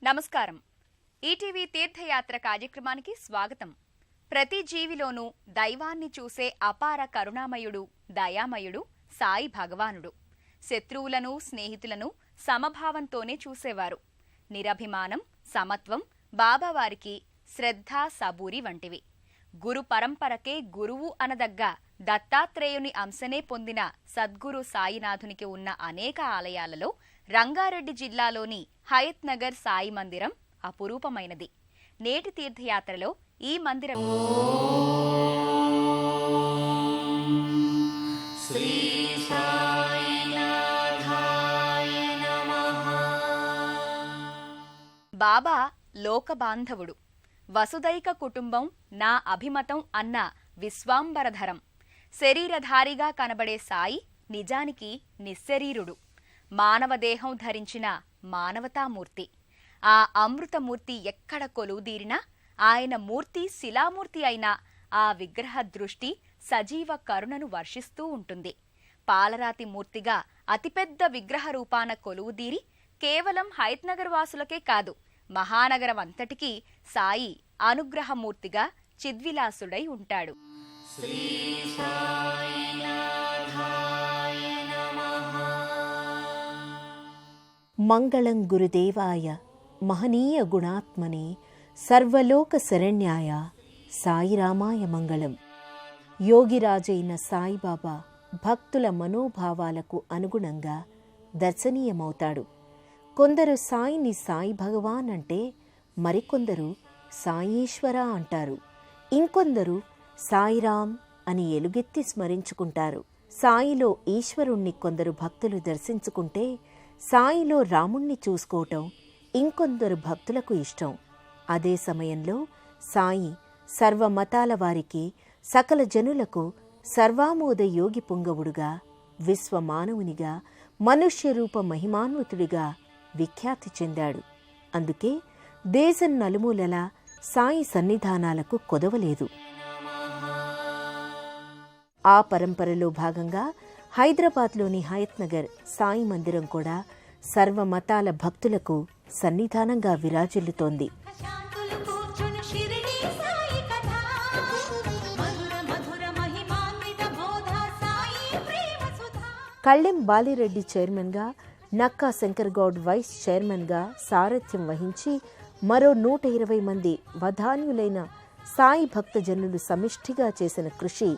నమస్కారం. ఈటీవీ తీర్థయాత్ర కార్యక్రమానికి స్వాగతం. ప్రతి జీవిలోనూ దైవాన్ని చూసే అపార కరుణామయుడు, దయామయుడు సాయి భగవానుడు. శత్రువులను, స్నేహితులను సమభావంతోనే చూసేవారు. నిరభిమానం, సమత్వం బాబావారికి శ్రద్ధ, సబూరి వంటివి. గురు పరంపరకే గురువు అనదగ్గ దత్తాత్రేయుని అంశనే పొందిన సద్గురు సాయినాథునికి ఉన్న అనేక ఆలయాలలో రంగారెడ్డి జిల్లాలోని హయత్ నగర్ సాయి మందిరం అపురూపమైనది. నేటి తీర్థయాత్రలో ఈ మందిరం బాబా లోకబాంధవుడు, వసుదైక కుటుంబం నా అభిమతం అన్న విశ్వాంబరధరం. శరీరధారిగా కనబడే సాయి నిజానికి నిశ్శరీరుడు, మానవదేహం ధరించిన మానవతామూర్తి. ఆ అమృతమూర్తి ఎక్కడ కొలువుదీరినా ఆయన మూర్తి శిలామూర్తి అయినా ఆ విగ్రహ దృష్టి సజీవ కరుణను వర్షిస్తూ ఉంటుంది. పాలరాతి మూర్తిగా అతిపెద్ద విగ్రహ రూపాన కొలువుదీరి కేవలం హయత్ నగర్ వాసులకే కాదు, మహానగరం అంతటికీ సాయి అనుగ్రహమూర్తిగా చిద్విలాసుడై ఉంటాడు. మంగళం గురుదేవాయ మహనీయ గుణాత్మనే సర్వలోక శరణ్యాయ సాయిరామాయ మంగళం. యోగిరాజైన సాయిబాబా భక్తుల మనోభావాలకు అనుగుణంగా దర్శనీయమవుతాడు. కొందరు సాయిని సాయి భగవాన్ అంటే, మరికొందరు సాయీశ్వర అంటారు. ఇంకొందరు సాయిరాం అని ఎలుగెత్తి స్మరించుకుంటారు. సాయిలో ఈశ్వరుణ్ణి కొందరు భక్తులు దర్శించుకుంటే, సాయిలో రాముణ్ణి చూసుకోవటం ఇంకొందరు భక్తులకు ఇష్టం. అదే సమయంలో సాయి సర్వమతాల వారికి, సకల జనులకు సర్వామోద యోగి పుంగవుడుగా, విశ్వమానవునిగా, మనుష్యరూప మహిమాన్వితుడిగా విఖ్యాతి చెందాడు. అందుకే దేశం నలుమూలలా సాయి సన్నిధానాలకు కొదవలేదు. ఆ పరంపరలో భాగంగా హైదరాబాద్లోని హయత్ నగర్ సాయి మందిరం కూడా సర్వమతాల భక్తులకు సన్నిధానంగా విరాజిల్లుతోంది. కళ్ళెం బాలిరెడ్డి చైర్మన్గా, నక్కా శంకర్గౌడ్ వైస్ చైర్మన్గా సారథ్యం వహించి మరో 120 మంది వధాన్యులైన సాయి భక్తజనులు సమిష్టిగా చేసిన కృషి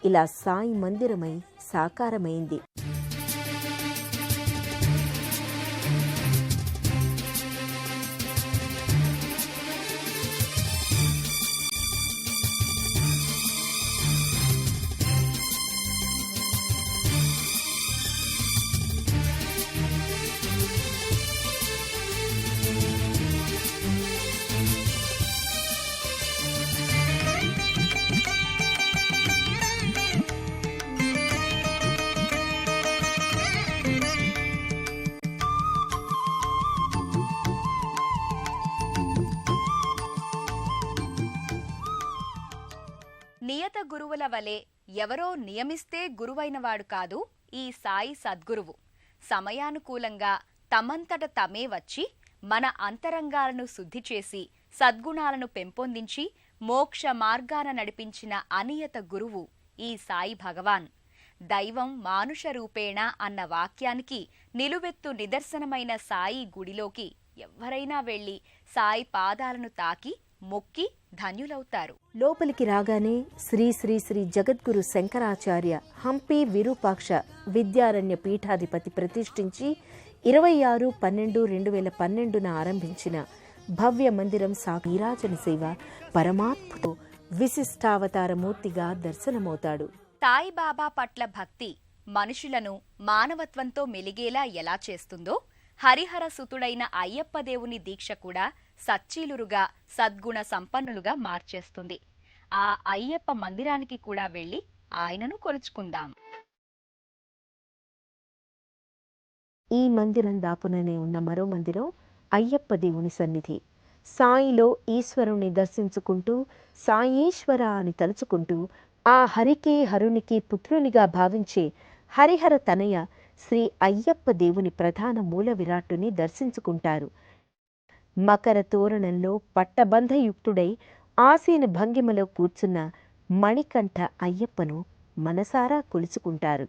ఇలా సాయి మందిరమై సాకారమైంది. నియత గురువుల వలె ఎవరో నియమిస్తే గురువైనవాడు కాదు ఈ సాయి సద్గురువు. సమయానుకూలంగా తమంతట తమే వచ్చి మన అంతరంగాలను శుద్ధి చేసి సద్గుణాలను పెంపొందించి మోక్ష మార్గాన నడిపించిన అనియత గురువు ఈ సాయి భగవాన్. దైవం మానుష రూపేణ అన్న వాక్యానికి నిలువెత్తు నిదర్శనమైన సాయి గుడిలోకి ఎవ్వరైనా వెళ్లి సాయి పాదాలను తాకి మొక్కి ధన్యులవుతారు. లోపలికి రాగానే శ్రీ శ్రీ శ్రీ జగద్గురు శంకరాచార్య హంపి విరూపాక్ష విద్యారణ్య పీఠాధిపతి ప్రతిష్ఠించి 26/12/2012 ఆరంభించిన భవ్య మందిరం నీరాజన సేవ పరమాత్మతో విశిష్టావతారమూర్తిగా దర్శనమవుతాడు. సాయిబాబా పట్ల భక్తి మనుషులను మానవత్వంతో మెలిగేలా ఎలా చేస్తుందో, హరిహర సుతుడైన అయ్యప్ప దేవుని దీక్ష కూడా సచ్చీలురుగా, సద్గుణ సంపన్నులుగా మార్చేస్తుంది. ఆ అయ్యప్ప మందిరానికి కూడా వెళ్లి ఆయనను కొలుచుకుందాం. ఈ మందిరం దాపుననే ఉన్న మరో మందిరం అయ్యప్ప దేవుని సన్నిధి. సాయిలో ఈశ్వరుణ్ణి దర్శించుకుంటూ, సాయీశ్వర అని తలుచుకుంటూ, ఆ హరికే హరునికి పుత్రునిగా భావించే హరిహర తనయ శ్రీ అయ్యప్ప దేవుని ప్రధాన మూల విరాట్టుని దర్శించుకుంటారు. మకర తోరణంలో పట్టబంధయుక్తుడై ఆసీన భంగిమలో కూర్చున్న మణికంఠ అయ్యప్పను మనసారా కొలుచుకుంటారు.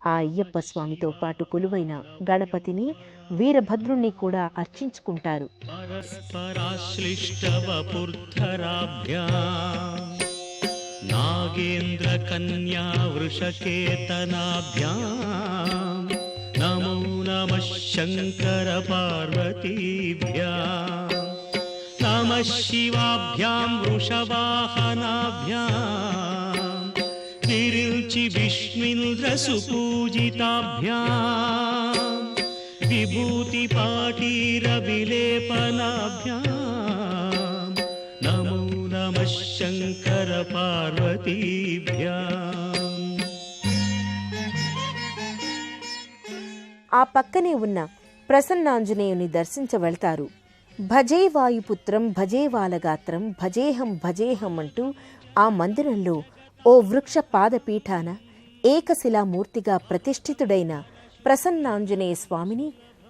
ఆ అయ్యప్ప స్వామితో పాటు కొలువైన గణపతిని, వీరభద్రుణ్ణి కూడా అర్చించుకుంటారు. నాగేంద్ర కన్యా వృషకేతనాభ్యాం నమో నమః శంకర పార్వతీభ్యాం నమః శివాభ్యాం వృషవాహనాభ్యాం విరిల్చి విష్ణుంద్ర సుపూజితాభ్యాం విభూతి పాటీర విలేపనాభ్యాం నమో నమః శంకర పార్వతీభ్యాం. ఆ పక్కనే ఉన్న ప్రసన్నాంజనేయుని దర్శించ వెళ్తారు. భజే వాయుపుత్రం భజే వాలగాత్రం భజేహం భజేహం అంటూ ఆ మందిరంలో ఓ వృక్ష పాదపీఠాన ఏకశిలామూర్తిగా ప్రతిష్ఠితుడైన ప్రసన్నాంజనేయ స్వామిని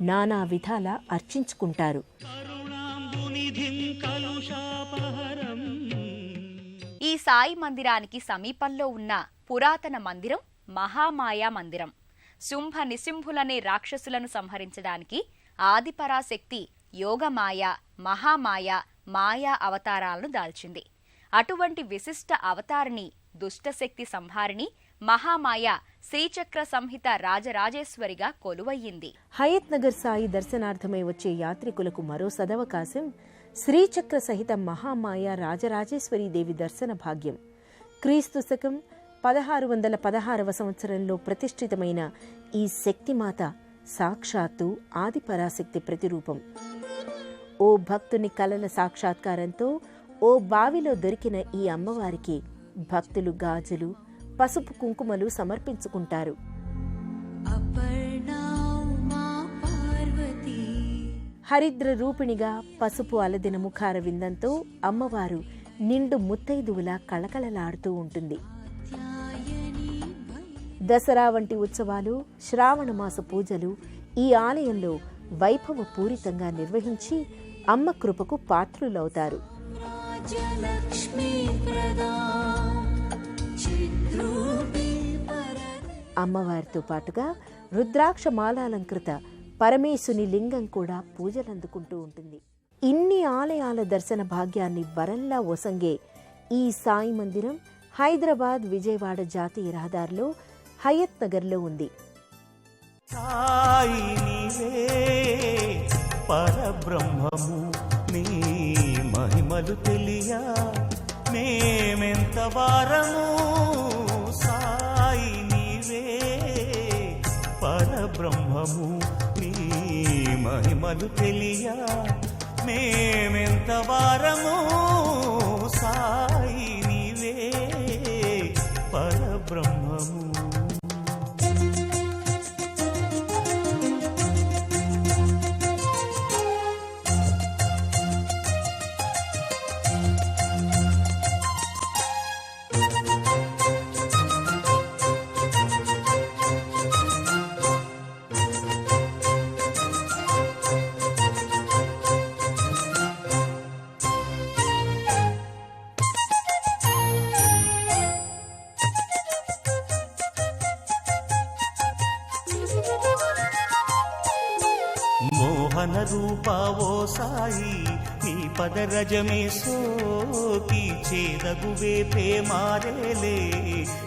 నానా విధాల అర్చించుకుంటారు. ఈ సాయి మందిరానికి సమీపంలో ఉన్న పురాతన మందిరం మహామాయా మందిరం. శుంభ నిశుంభులనే రాక్షసులను సంహరించడానికి ఆదిపరాశక్తి యోగమాయ, మహామాయ, మాయా అవతారాలను దాల్చింది. అటువంటి విశిష్ట అవతారిని, దుష్టశక్తి సంహారిణి మహామాయ శ్రీచక్ర సంహిత రాజరాజేశ్వరిగా కొలువయ్యింది. హయత్ నగర్ సాయి దర్శనార్థమై వచ్చే యాత్రికులకు మరో సదవకాశం శ్రీచక్ర సహిత మహామాయ రాజరాజేశ్వరీదేవి దర్శన భాగ్యం. క్రీస్తు శకం 1616వ సంవత్సరంలో ప్రతిష్ఠితమైన ఈ శక్తిమాత సాక్షాత్తు ఆదిపరాశక్తి ప్రతిరూపం. ఓ భక్తుని కలల సాక్షాత్కారంతో ఓ బావిలో దొరికిన ఈ అమ్మవారికి భక్తులు గాజులు, పసుపు కుంకుమలు సమర్పించుకుంటారు. హరిద్ర రూపిణిగా పసుపు అలదిన ముఖార విందంతో అమ్మవారు నిండు ముత్తైదువులా కళకళలాడుతూ ఉంటుంది. దసరా వంటి ఉత్సవాలు, శ్రావణమాస పూజలు ఈ ఆలయంలో వైభవపూరితంగా నిర్వహించి అమ్మ కృపకు పాత్రులవుతారు. అమ్మవారితో పాటుగా రుద్రాక్ష మాలాలంకృత పరమేశుని లింగం కూడా పూజలందుకుంటూ ఉంటుంది. ఇన్ని ఆలయాల దర్శన భాగ్యాన్ని వరంలా ఒసంగే ఈ సాయి మందిరం హైదరాబాద్ విజయవాడ జాతీయ రహదారిలో హయత్ నగర్లో ఉంది. సాయి నీవే పరబ్రహ్మము, నీ మహిమలు తెలియా మేమెంత వారము. సాయి నీవే పరబ్రహ్మము, నీ మహిమలు తెలియా మేమెంత వారము. సాయి నీవే పరబ్రహ్మము. మోహన రూపావో సాయి, నీ పదరజమే సోకి చేదగువే ప్రేమారేలే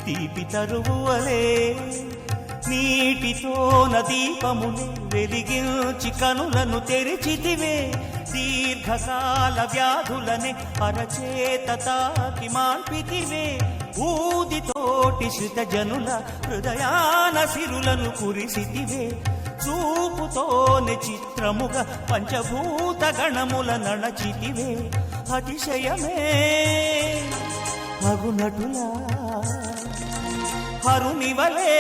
తీపి తరువులే. నీటితో నదీపమునే వెలిగించి కనులను తెరిచితివే, దీర్ఘకాల వ్యాధులనే అరచేత తాకి మాన్పితివే ఊదితోటి శృతజనుల హృదయాన సిరులను కురిసితివే చూపుతోనే చిత్రముగా పంచభూత గణముల నడచితివే అతిశయమే అగునటులా హరునివలే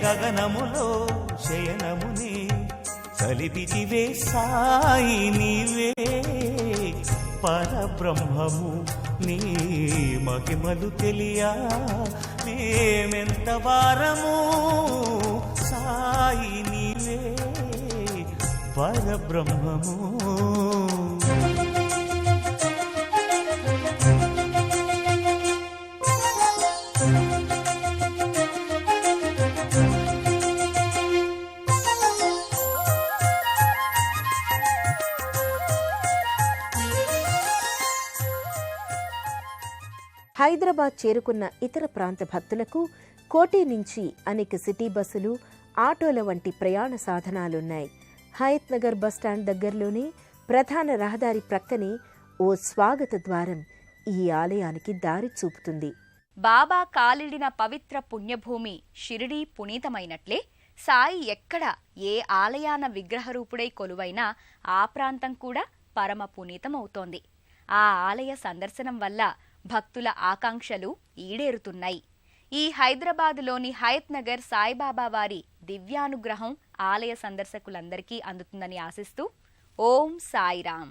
గగనములో శయనముని కలిపితివే సాయి నీవే పరబ్రహ్మము నీ మహిమలు తెలియా మేమెంత వారము సాయి నీవే పరబ్రహ్మము. హైదరాబాద్ చేరుకున్న ఇతర ప్రాంత భక్తులకు కోటి నుంచి అనేక సిటీ బస్సులు, ఆటోల వంటి ప్రయాణ సాధనాలున్నాయి. హయత్ నగర్ బస్టాండ్ దగ్గరలోనే ప్రధాన రహదారి ప్రక్కనే ఓ స్వాగత ద్వారం ఈ ఆలయానికి దారి చూపుతుంది. బాబా కాలిడిన పవిత్ర పుణ్యభూమి షిరిడీ పునీతమైనట్లే సాయి ఎక్కడ ఏ ఆలయాన విగ్రహరూపుడై కొలువైనా ఆ ప్రాంతం కూడా పరమ పునీతమవుతోంది. ఆ ఆలయ సందర్శనం వల్ల భక్తుల ఆకాంక్షలు ఈడేరుతున్నాయి. ఈ హైదరాబాదులోని హయత్ నగర్ సాయిబాబా వారి దివ్యానుగ్రహం ఆలయ సందర్శకులందరికీ అందుతుందని ఆశిస్తూ ఓం సాయిరాం.